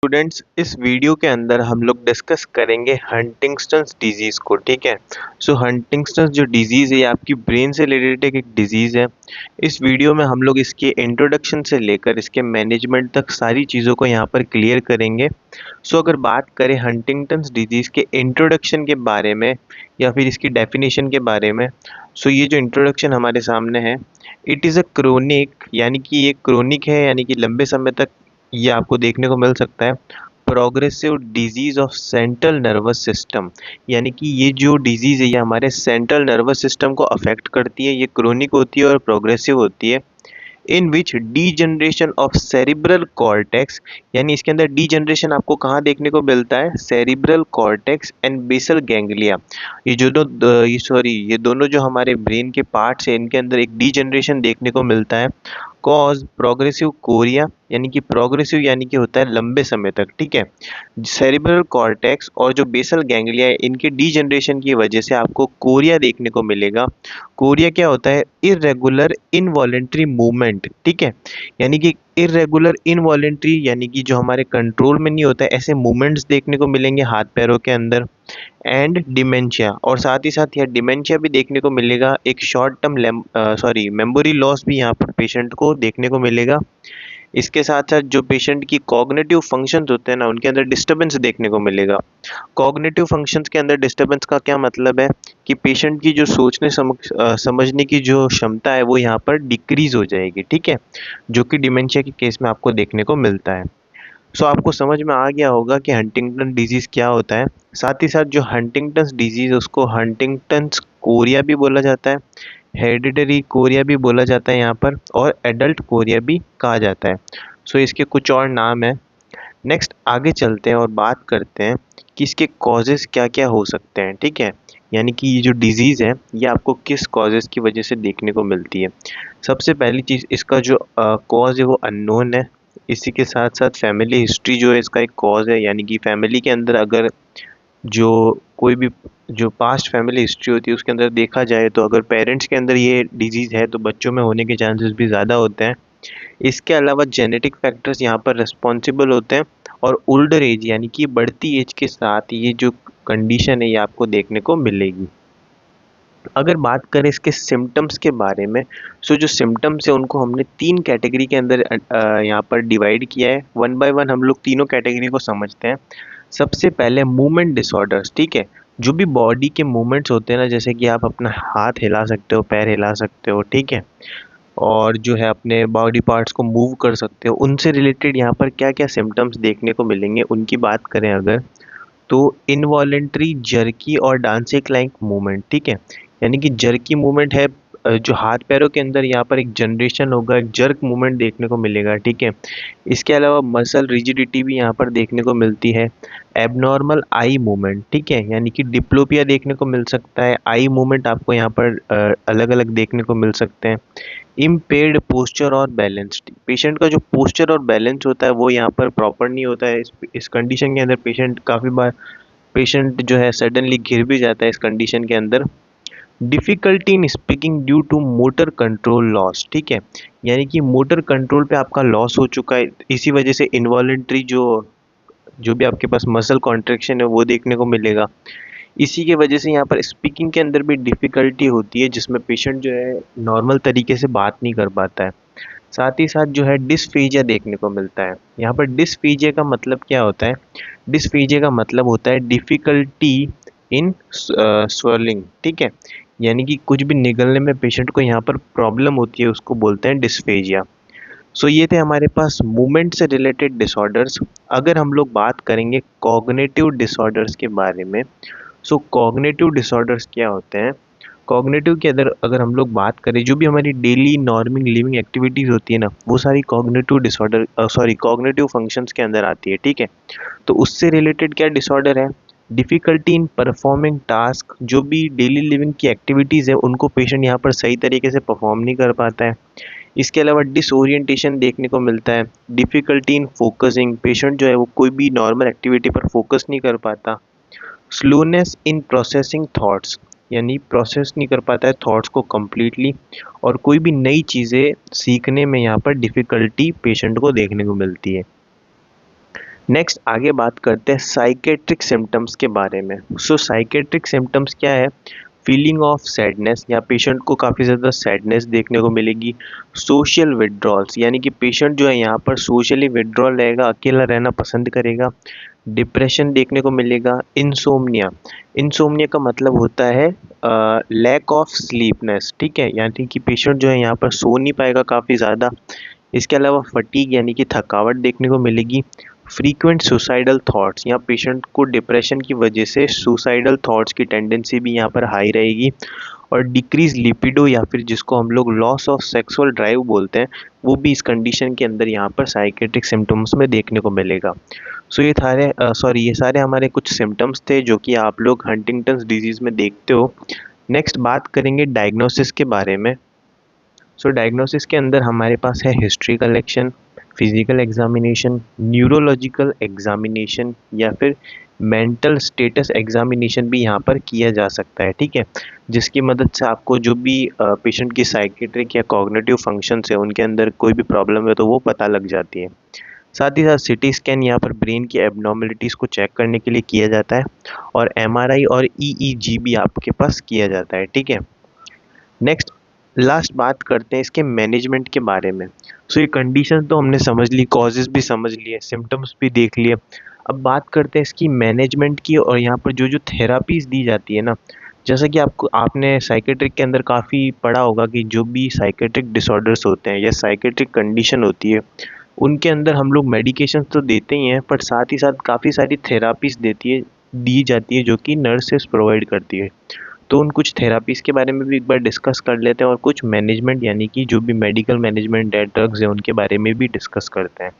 Students, इस video के अंदर हम लोग डिस्कस करेंगे हंटिंगटन्स डिजीज़ को। ठीक है। सो हंटिंगटन्स जो डिजीज़ है ये आपकी ब्रेन से रिलेटेड एक डिजीज़ है। इस वीडियो में हम लोग इसके इंट्रोडक्शन से लेकर इसके मैनेजमेंट तक सारी चीज़ों को यहाँ पर क्लियर करेंगे। सो अगर बात करें हंटिंगटन्स डिजीज़ के इंट्रोडक्शन के बारे में या फिर इसकी डेफिनेशन के बारे में, सो ये जो इंट्रोडक्शन हमारे सामने है, इट इज़ अ क्रोनिक, यानी कि ये क्रोनिक है, यानी कि लंबे समय तक ये आपको देखने को मिल सकता है। Progressive disease of central nervous system, यानी कि ये जो डिजीज़ है ये हमारे सेंट्रल नर्वस सिस्टम को अफेक्ट करती है। ये क्रोनिक होती है और प्रोग्रेसिव होती है। इन विच डीजनरेशन ऑफ सेरिब्रल कॉर्टेक्स, यानी इसके अंदर डीजनरेशन आपको कहाँ देखने को मिलता है? Cerebral cortex and basal ganglia. ये दोनों जो हमारे ब्रेन के पार्ट्स हैं इनके अंदर एक डीजनरेशन देखने को मिलता है। कॉज प्रोग्रेसिव कोरिया, यानी कि प्रोग्रेसिव यानी कि होता है लंबे समय तक। ठीक है। सेरिब्रल कॉर्टेक्स और जो बेसल गैंग्लिया है इनके डीजनरेशन की वजह से आपको कोरिया देखने को मिलेगा। कोरिया क्या होता है? Irregular involuntary movement. ठीक है। यानी कि इर्रेगुलर इनवॉलेंट्री यानी कि जो हमारे कंट्रोल में नहीं होता है, ऐसे मूवमेंट्स देखने को मिलेंगे हाथ पैरों के अंदर। एंड डिमेंशिया, और साथ ही साथ यह डिमेंशिया भी देखने को मिलेगा। एक शॉर्ट टर्म मेमोरी लॉस भी यहाँ पर पेशेंट को देखने को मिलेगा। इसके साथ साथ जो पेशेंट की कॉग्निटिव फंक्शंस होते हैं ना, उनके अंदर डिस्टर्बेंस देखने को मिलेगा। कॉग्निटिव फंक्शंस के अंदर डिस्टर्बेंस का क्या मतलब है कि पेशेंट की जो समझने की जो क्षमता है वो यहाँ पर डिक्रीज हो जाएगी। ठीक है, जो कि डिमेंशिया के केस में आपको देखने को मिलता है। सो आपको समझ में आ गया होगा कि हंटिंगटन डिजीज़ क्या होता है। साथ ही साथ जो हंटिंगटन्स डिजीज़ है उसको हंटिंगटन्स कोरिया भी बोला जाता है, हेरिडिटरी कोरिया भी बोला जाता है यहाँ पर, और एडल्ट कोरिया भी कहा जाता है। सो इसके कुछ और नाम हैं। नेक्स्ट आगे चलते हैं और बात करते हैं कि इसके कॉजेज़ क्या क्या हो सकते हैं। ठीक है, यानी कि ये जो डिज़ीज़ है ये आपको किस कॉजेज़ की वजह से देखने को मिलती है। सबसे पहली चीज़, इसका जो कॉज है वो अननोन है। इसी के साथ साथ फैमिली हिस्ट्री जो है इसका एक कॉज है, यानी कि फैमिली के अंदर अगर जो कोई भी जो पास्ट फैमिली हिस्ट्री होती है उसके अंदर देखा जाए तो अगर पेरेंट्स के अंदर ये डिजीज़ है तो बच्चों में होने के चांसेस भी ज़्यादा होते हैं। इसके अलावा जेनेटिक फैक्टर्स यहाँ पर रिस्पॉन्सिबल होते हैं, और ओल्डर एज यानी कि बढ़ती एज के साथ ये जो कंडीशन है ये आपको देखने को मिलेगी। अगर बात करें इसके सिम्टम्स के बारे में, सो जो सिम्टम्स है उनको हमने 3 कैटेगरी के अंदर यहाँ पर डिवाइड किया है। वन बाय वन हम लोग तीनों कैटेगरी को समझते हैं। सबसे पहले मूवमेंट डिसऑर्डर्स। ठीक है, जो भी बॉडी के मूवमेंट्स होते हैं ना, जैसे कि आप अपना हाथ हिला सकते हो, पैर हिला सकते हो। ठीक है, और जो है अपने बॉडी पार्ट्स को मूव कर सकते हो, उनसे रिलेटेड यहाँ पर क्या क्या सिम्टम्स देखने को मिलेंगे उनकी बात करें अगर, तो इनवॉलेंट्री जर्की और डांसिंग लाइक मूवमेंट। ठीक है, यानी कि जर्की मूवमेंट है, जो हाथ पैरों के अंदर यहाँ पर एक जनरेशन होगा, एक जर्क मूवमेंट देखने को मिलेगा। ठीक है, इसके अलावा मसल रिजिडिटी भी यहाँ पर देखने को मिलती है। Abnormal eye movement. ठीक है, यानी कि डिप्लोपिया देखने को मिल सकता है। आई मूवमेंट आपको यहाँ पर अलग अलग देखने को मिल सकते हैं। इम्पेयर्ड पोस्चर और बैलेंस, पेशेंट का जो पोस्चर और बैलेंस होता है वो यहाँ पर प्रॉपर नहीं होता है। इस कंडीशन के अंदर पेशेंट जो है सडनली गिर भी जाता है इस कंडीशन के अंदर। Difficulty in speaking due to motor control loss. ठीक है, यानी कि मोटर कंट्रोल पे आपका लॉस हो चुका है, इसी वजह से इनवॉलेंट्री जो जो भी आपके पास मसल कॉन्ट्रैक्शन है वो देखने को मिलेगा। इसी के वजह से यहाँ पर स्पीकिंग के अंदर भी डिफ़िकल्टी होती है, जिसमें पेशेंट जो है नॉर्मल तरीके से बात नहीं कर पाता है। साथ ही साथ जो है डिस्फेजिया देखने को मिलता है। यहाँ पर डिस्फेजिया का मतलब क्या होता है? डिस्फेजिया का मतलब होता है डिफ़िकल्टी इन स्वेलिंग। ठीक है, यानी कि कुछ भी निगलने में पेशेंट को यहाँ पर प्रॉब्लम होती है, उसको बोलते हैं डिस्फेजिया। सो ये थे हमारे पास मूवमेंट से रिलेटेड डिसऑर्डर्स। अगर हम लोग बात करेंगे कॉग्निटिव डिसऑर्डर्स के बारे में, सो कॉग्निटिव डिसऑर्डर्स क्या होते हैं? कॉग्निटिव के अंदर अगर हम लोग बात करें, जो भी हमारी डेली नॉर्मिंग लिविंग एक्टिविटीज़ होती है ना, वो सारी कॉग्निटिव फंक्शंस के अंदर आती है। ठीक है, तो उससे रिलेटेड क्या डिसऑर्डर है? डिफ़िकल्टी इन परफॉर्मिंग टास्क, जो भी डेली लिविंग की एक्टिविटीज़ है उनको पेशेंट यहाँ पर सही तरीके से परफॉर्म नहीं कर पाता है। इसके अलावा डिसओरिएंटेशन देखने को मिलता है। डिफ़िकल्टी इन फोकसिंग, पेशेंट जो है वो कोई भी नॉर्मल एक्टिविटी पर फोकस नहीं कर पाता। स्लोनेस इन प्रोसेसिंग थॉट्स, यानी प्रोसेस नहीं कर पाता है थॉट्स को कम्प्लीटली, और कोई भी नई चीज़ें सीखने में यहाँ पर डिफ़िकल्टी पेशेंट को देखने को मिलती है। नेक्स्ट आगे बात करते हैं साइकेट्रिक सिम्टम्स के बारे में। सो साइकेट्रिक सिम्टम्स क्या है? फीलिंग ऑफ सैडनेस, या पेशेंट को काफ़ी ज़्यादा सैडनेस देखने को मिलेगी। सोशल विड्रॉल्स, यानी कि पेशेंट जो है यहाँ पर सोशली विड्रॉल रहेगा, अकेला रहना पसंद करेगा। डिप्रेशन देखने को मिलेगा। इंसोम्निया, इंसोम्निया का मतलब होता है लैक ऑफ स्लीपनेस, ठीक है, यानी कि पेशेंट जो है यहाँ पर सो नहीं पाएगा काफ़ी ज़्यादा। इसके अलावा फटीग, यानी कि थकावट देखने को मिलेगी। फ्रीक्वेंट सुसाइडल थॉट्स, यहाँ पेशेंट को डिप्रेशन की वजह से सुसाइडल थॉट्स की टेंडेंसी भी यहाँ पर हाई रहेगी। और डिक्रीज लिपिडो, या फिर जिसको हम लोग लॉस ऑफ सेक्सुअल ड्राइव बोलते हैं, वो भी इस कंडीशन के अंदर यहाँ पर साइकेट्रिक सिम्टम्स में देखने को मिलेगा। सो ये सारे हमारे कुछ सिम्टम्स थे जो कि आप लोग हंटिंगटन्स डिजीज़ में देखते हो। नेक्स्ट बात करेंगे डायग्नोसिस के बारे में। सो डायग्नोसिस के अंदर हमारे पास है history collection, physical examination, neurological examination, या फिर मेंटल स्टेटस एग्जामिनेशन भी यहाँ पर किया जा सकता है, ठीक है, जिसकी मदद से आपको जो भी पेशेंट की साइकेट्रिक या कॉग्निटिव फंक्शंस है उनके अंदर कोई भी प्रॉब्लम है तो वो पता लग जाती है। साथ ही साथ सिटी स्कैन यहाँ पर ब्रेन की एबनॉर्मलिटीज़ को चेक करने के लिए किया जाता है, और एमआरआई और ईईजी भी आपके पास किया जाता है, ठीक है। नेक्स्ट लास्ट बात करते हैं इसके मैनेजमेंट के बारे में। सो ये कंडीशन तो हमने समझ ली, कॉजेज़ भी समझ लिए, सिम्टम्स भी देख लिए। अब बात करते हैं इसकी मैनेजमेंट की, और यहाँ पर जो जो थेरापीज़ दी जाती है ना, जैसा कि आपने साइकेट्रिक के अंदर काफ़ी पढ़ा होगा कि जो भी साइकेट्रिक डिसऑर्डर्स होते हैं या साइकेट्रिक कंडीशन होती है, उनके अंदर हम लोग मेडिकेशन तो देते ही हैं, पर साथ ही साथ काफ़ी सारी थेरापीज़ दी जाती है जो कि नर्सेस प्रोवाइड करती है। तो उन कुछ थेरापीज़ के बारे में भी एक बार डिस्कस कर लेते हैं, और कुछ मैनेजमेंट यानी कि जो भी मेडिकल मैनेजमेंट है, ड्रग्स है, उनके बारे में भी डिस्कस करते हैं।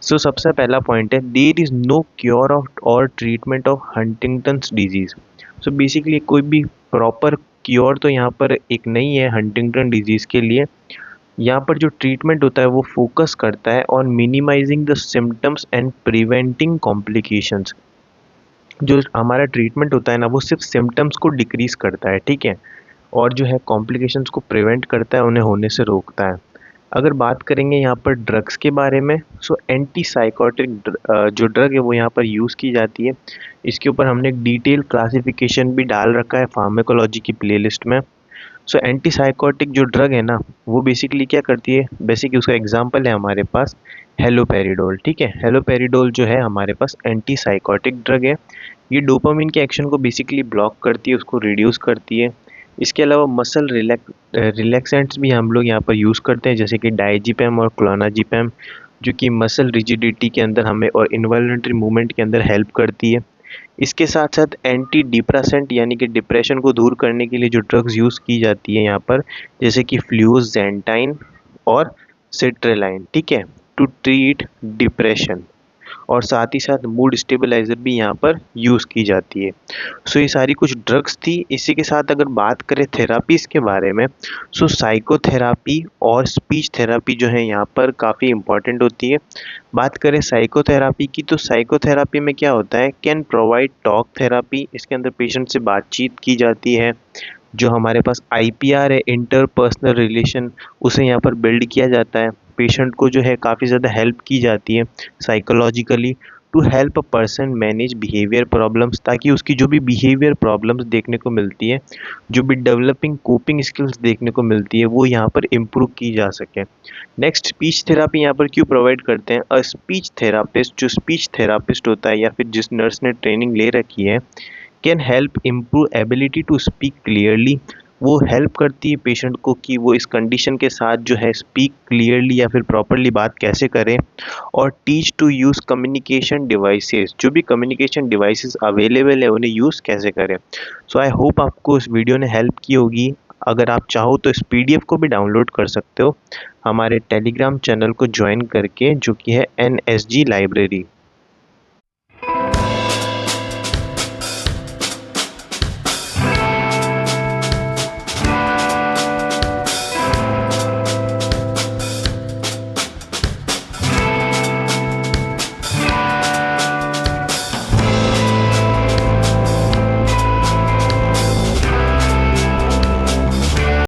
सो सबसे पहला पॉइंट है, there is no cure of और treatment of Huntington's disease. So basically कोई भी प्रॉपर क्योर तो यहाँ पर एक नहीं है हंटिंगटन डिजीज़ के लिए। यहाँ पर जो ट्रीटमेंट होता है वो फोकस करता है on minimising the symptoms and preventing complications. जो हमारा ट्रीटमेंट होता है ना, वो सिर्फ सिम्टम्स को डिक्रीज़ करता है, ठीक है, और जो है कॉम्प्लिकेशंस को प्रिवेंट करता है, उन्हें होने से रोकता है। अगर बात करेंगे यहाँ पर ड्रग्स के बारे में, सो एंटी साइकोटिक जो ड्रग है वो यहाँ पर यूज़ की जाती है। इसके ऊपर हमने एक डिटेल क्लासिफिकेशन भी डाल रखा है फार्माकोलॉजी की प्लेलिस्ट में। सो एंटी साइकोटिक जो ड्रग है ना, वो बेसिकली क्या करती है, बेसिकली उसका एग्जांपल है हमारे पास हेलोपेरिडोल, ठीक है। हेलोपेरिडोल जो है हमारे पास एंटी साइकोटिक ड्रग है। ये डोपामिन के एक्शन को बेसिकली ब्लॉक करती है, उसको रिड्यूस करती है। इसके अलावा मसल रिलैक्सेंट्स भी हम लोग यहाँ पर यूज़ करते हैं, जैसे कि डायजेपम और क्लोनाजेपम, जो कि मसल रिजिडिटी के अंदर हमें और इन्वॉल्यूंटरी मूवमेंट के अंदर हेल्प करती है। इसके साथ साथ एंटी डिप्रेसेंट, यानी कि डिप्रेशन को दूर करने के लिए जो ड्रग्स यूज़ की जाती है यहाँ पर, जैसे कि फ्लूओक्सेंटाइन और सिट्रेलाइन, ठीक है, टू ट्रीट डिप्रेशन। और साथ ही साथ मूड स्टेबलाइज़र भी यहाँ पर यूज़ की जाती है। सो ये सारी कुछ ड्रग्स थी। इसी के साथ अगर बात करें थेरापीज़ के बारे में, सो साइकोथेरापी और स्पीच थेरापी जो है यहाँ पर काफ़ी इम्पॉर्टेंट होती है। बात करें साइकोथेरापी की, तो साइकोथेरापी में क्या होता है, कैन प्रोवाइड टॉक थेरापी। इसके अंदर पेशेंट से बातचीत की जाती है। जो हमारे पास आईपीआर है, इंटरपर्सनल रिलेशन, उसे यहाँ पर बिल्ड किया जाता है। पेशेंट को जो है काफ़ी ज़्यादा हेल्प की जाती है psychologically, to help a person manage behaviour problems, ताकि उसकी जो भी बिहेवियर प्रॉब्लम्स देखने को मिलती है, जो भी डेवलपिंग कोपिंग स्किल्स देखने को मिलती है, वो यहाँ पर इम्प्रूव की जा सके। नेक्स्ट स्पीच थेरापी यहाँ पर क्यों प्रोवाइड करते हैं, अ स्पीच थेरापिस्ट, जो स्पीच थेरापिस्ट होता है या फिर जिस नर्स ने ट्रेनिंग ले रखी है, can help improve ability to speak clearly. वो हेल्प करती है पेशेंट को कि वो इस कंडीशन के साथ जो है स्पीक क्लियरली या फिर प्रॉपरली बात कैसे करें। और teach to use communication devices, जो भी कम्युनिकेशन डिवाइसेस अवेलेबल है उन्हें यूज़ कैसे करें। सो आई होप आपको इस वीडियो ने हेल्प की होगी। अगर आप चाहो तो इस पीडीएफ को भी डाउनलोड कर सकते हो हमारे टेलीग्राम चैनल को ज्वाइन करके, जो कि है NSG लाइब्रेरी।